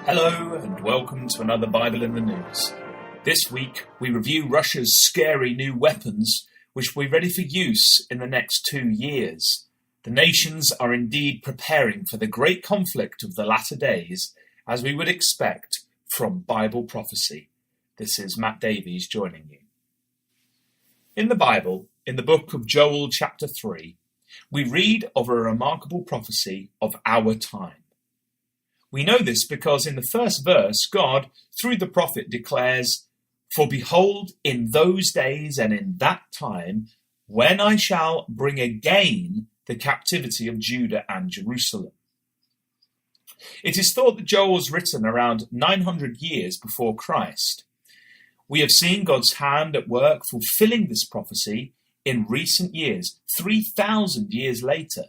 Hello and welcome to another Bible in the News. This week we review Russia's scary new weapons which will be ready for use in the next 2 years. The nations are indeed preparing for the great conflict of the latter days, as we would expect from Bible prophecy. This is Matt Davies joining you. In the Bible, in the book of Joel chapter 3, we read of a remarkable prophecy of our time. We know this because in the first verse, God, through the prophet, declares, "For behold, in those days and in that time, when I shall bring again the captivity of Judah and Jerusalem." It is thought that Joel was written around 900 years before Christ. We have seen God's hand at work fulfilling this prophecy in recent years, 3,000 years later.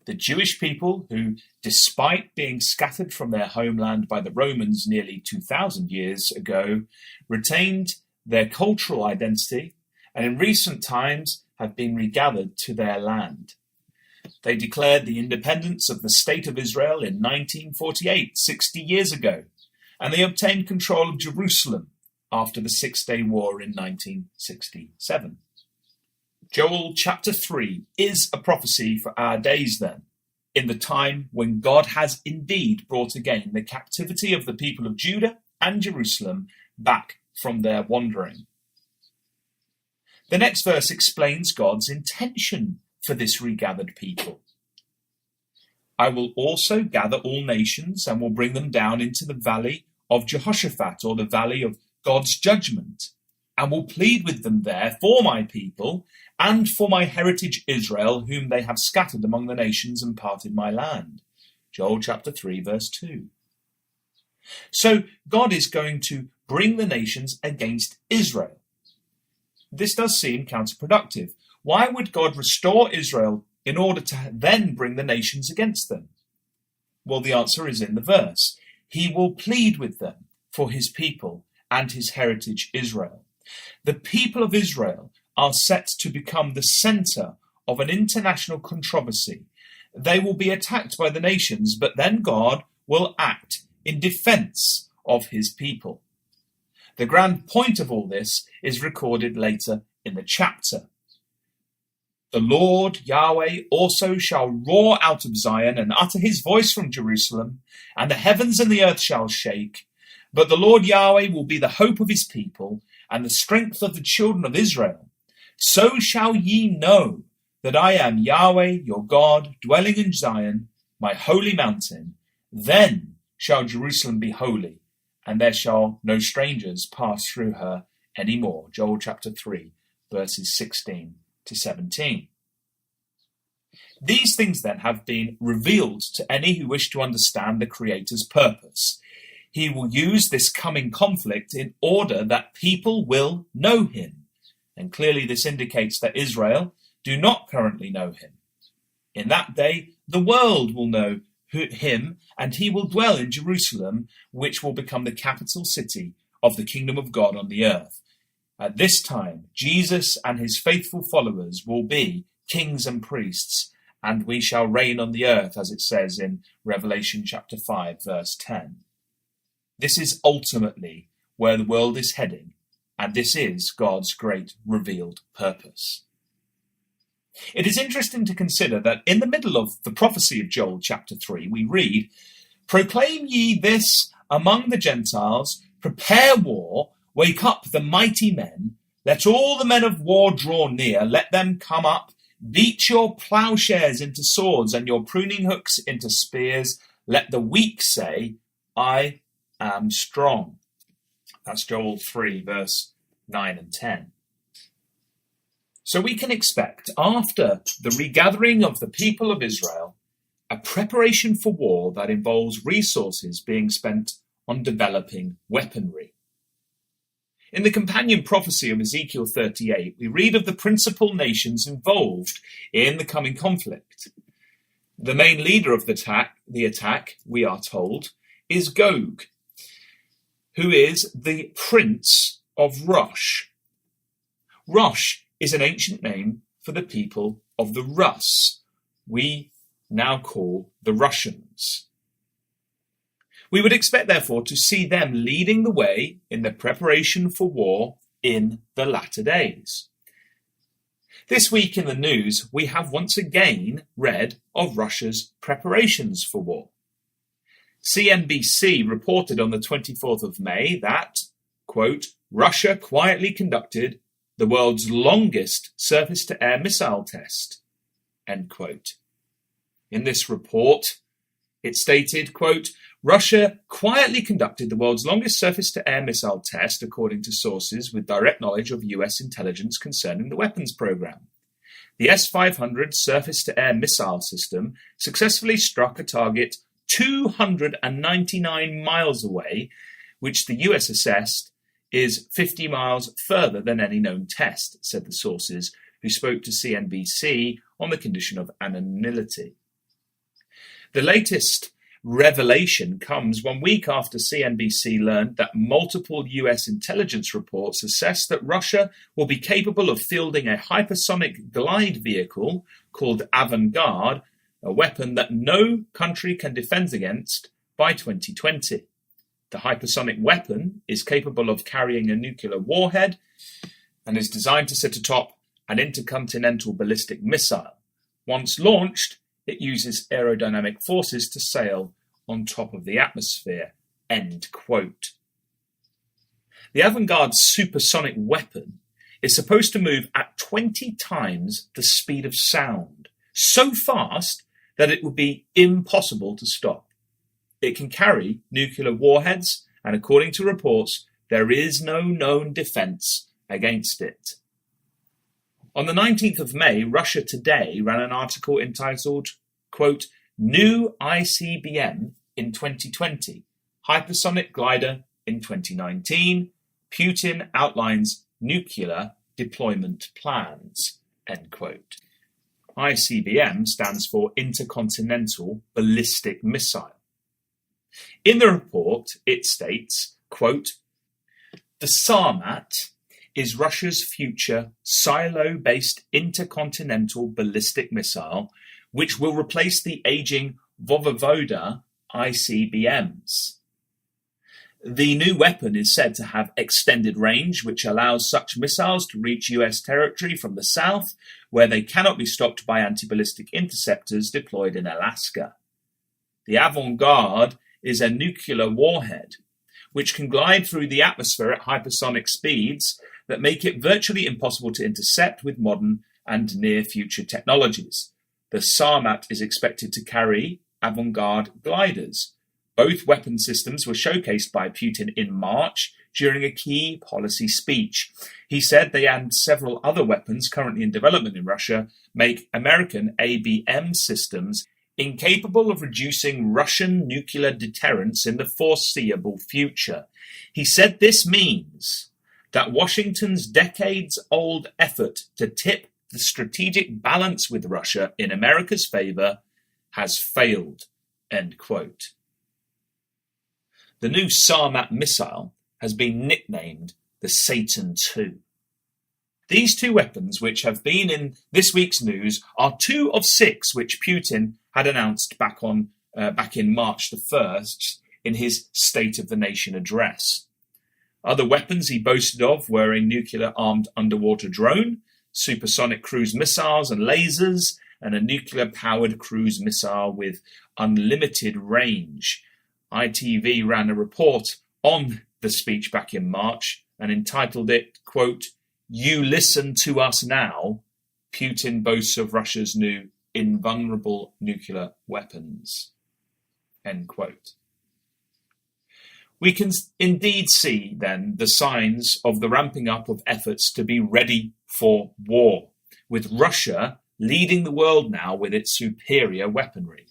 The Jewish people who, despite being scattered from their homeland by the Romans nearly 2,000 years ago, retained their cultural identity and in recent times have been regathered to their land. They declared the independence of the State of Israel in 1948, 60 years ago, and they obtained control of Jerusalem after the Six-Day War in 1967. Joel chapter 3 is a prophecy for our days then, in the time when God has indeed brought again the captivity of the people of Judah and Jerusalem back from their wandering. The next verse explains God's intention for this regathered people. "I will also gather all nations and will bring them down into the valley of Jehoshaphat, or the valley of God's judgment, and will plead with them there for my people and for my heritage Israel, whom they have scattered among the nations and parted my land." Joel chapter 3, verse 2. So God is going to bring the nations against Israel. This does seem counterproductive. Why would God restore Israel in order to then bring the nations against them? Well, the answer is in the verse. He will plead with them for his people and his heritage Israel. The people of Israel are set to become the center of an international controversy. They will be attacked by the nations, but then God will act in defense of his people. The grand point of all this is recorded later in the chapter. "The Lord Yahweh also shall roar out of Zion and utter his voice from Jerusalem, and the heavens and the earth shall shake. But the Lord Yahweh will be the hope of his people and the strength of the children of Israel. So shall ye know that I am Yahweh your God, dwelling in Zion, my holy mountain. Then shall Jerusalem be holy, and there shall no strangers pass through her any more." Joel chapter 3, verses 16 to 17. These things then have been revealed to any who wish to understand the Creator's purpose. He will use this coming conflict in order that people will know him. And clearly this indicates that Israel do not currently know him. In that day, the world will know him, and he will dwell in Jerusalem, which will become the capital city of the kingdom of God on the earth. At this time, Jesus and his faithful followers will be kings and priests, and we shall reign on the earth, as it says in Revelation chapter 5, verse 10. This is ultimately where the world is heading, and this is God's great revealed purpose. It is interesting to consider that in the middle of the prophecy of Joel chapter 3, we read, "Proclaim ye this among the Gentiles, prepare war, wake up the mighty men, let all the men of war draw near, let them come up, beat your plowshares into swords and your pruning hooks into spears, let the weak say, I am strong." That's Joel 3, verse 9 and 10. So we can expect, after the regathering of the people of Israel, a preparation for war that involves resources being spent on developing weaponry. In the companion prophecy of Ezekiel 38, we read of the principal nations involved in the coming conflict. The main leader of the attack, we are told, is Gog, who is the Prince of Rosh. Rosh is an ancient name for the people of the Rus, we now call the Russians. We would expect, therefore, to see them leading the way in the preparation for war in the latter days. This week in the news, we have once again read of Russia's preparations for war. CNBC reported on the 24th of May that, quote, Russia quietly conducted the world's longest surface-to-air missile test, end quote. In this report, it stated, quote, Russia quietly conducted the world's longest surface-to-air missile test, according to sources with direct knowledge of US intelligence concerning the weapons program. The S-500 surface-to-air missile system successfully struck a target 299 miles away, which the US assessed is 50 miles further than any known test, said the sources who spoke to CNBC on the condition of anonymity. The latest revelation comes 1 week after CNBC learned that multiple US intelligence reports assess that Russia will be capable of fielding a hypersonic glide vehicle called Avangard, a weapon that no country can defend against, by 2020. The hypersonic weapon is capable of carrying a nuclear warhead and is designed to sit atop an intercontinental ballistic missile. Once launched, it uses aerodynamic forces to sail on top of the atmosphere, end quote. The Avangard supersonic weapon is supposed to move at 20 times the speed of sound, so fast that it would be impossible to stop. It can carry nuclear warheads, and according to reports, there is no known defense against it. On the 19th of May, Russia Today ran an article entitled, quote, New ICBM in 2020, Hypersonic Glider in 2019, Putin outlines nuclear deployment plans, end quote. ICBM stands for Intercontinental Ballistic Missile. In the report, it states, quote, the Sarmat is Russia's future silo-based intercontinental ballistic missile, which will replace the aging Voyevoda ICBMs. The new weapon is said to have extended range, which allows such missiles to reach US territory from the south, where they cannot be stopped by anti-ballistic interceptors deployed in Alaska. The Avangard is a nuclear warhead, which can glide through the atmosphere at hypersonic speeds that make it virtually impossible to intercept with modern and near-future technologies. The Sarmat is expected to carry Avangard gliders. Both weapon systems were showcased by Putin in March during a key policy speech. He said they and several other weapons currently in development in Russia make American ABM systems incapable of reducing Russian nuclear deterrence in the foreseeable future. He said this means that Washington's decades-old effort to tip the strategic balance with Russia in America's favor has failed, end quote. The new Sarmat missile has been nicknamed the Satan II. These two weapons, which have been in this week's news, are 2 of 6 which Putin had announced back in March the 1st in his State of the Nation address. Other weapons he boasted of were a nuclear-armed underwater drone, supersonic cruise missiles and lasers, and a nuclear-powered cruise missile with unlimited range. ITV ran a report on the speech back in March and entitled it, quote, You listen to us now. Putin boasts of Russia's new invulnerable nuclear weapons, end quote. We can indeed see, then, the signs of the ramping up of efforts to be ready for war, with Russia leading the world now with its superior weaponry.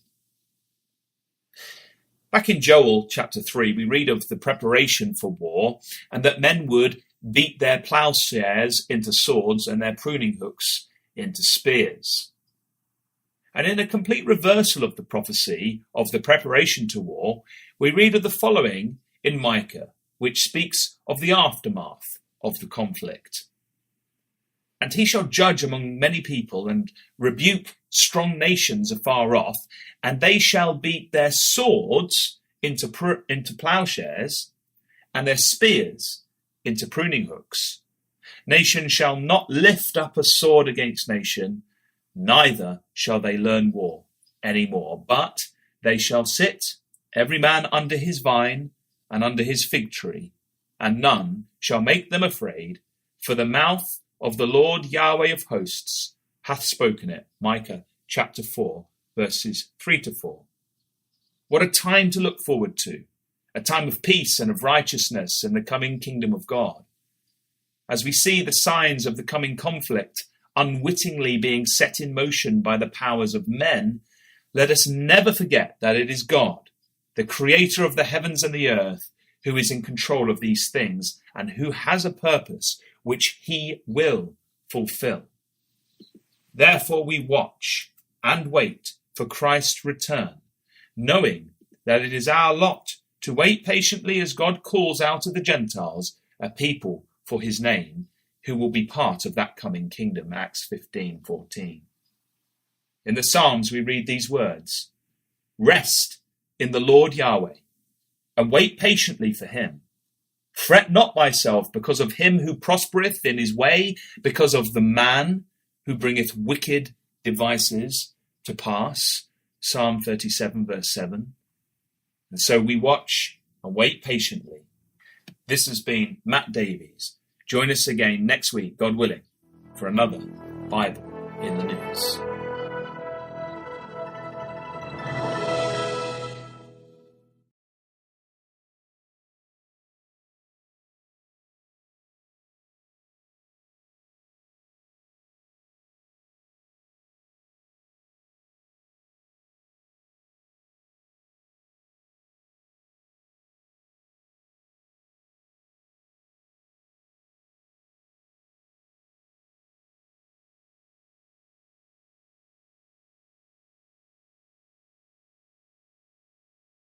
Back in Joel chapter 3, we read of the preparation for war, and that men would beat their plowshares into swords and their pruning hooks into spears. And in a complete reversal of the prophecy of the preparation to war, we read of the following in Micah, which speaks of the aftermath of the conflict. And he shall judge among many people and rebuke strong nations afar off, and they shall beat their swords into plowshares and their spears into pruning hooks. Nation shall not lift up a sword against nation, neither shall they learn war any more, but they shall sit, every man under his vine and under his fig tree, and none shall make them afraid, for the mouth of the Lord Yahweh of hosts hath spoken it. Micah chapter 4, verses 3 to 4. What a time to look forward to, a time of peace and of righteousness in the coming kingdom of God. As we see the signs of the coming conflict unwittingly being set in motion by the powers of men, let us never forget that it is God, the creator of the heavens and the earth, who is in control of these things and who has a purpose which he will fulfill. Therefore we watch and wait for Christ's return, knowing that it is our lot to wait patiently as God calls out of the Gentiles a people for his name, who will be part of that coming kingdom. Acts 15:14. In the Psalms we read these words: rest in the Lord Yahweh, and wait patiently for him. Fret not thyself because of him who prospereth in his way, because of the man who bringeth wicked devices to pass. Psalm 37 verse 7. And so we watch and wait patiently. This has been Matt Davies. Join us again next week, God willing, for another Bible in the News.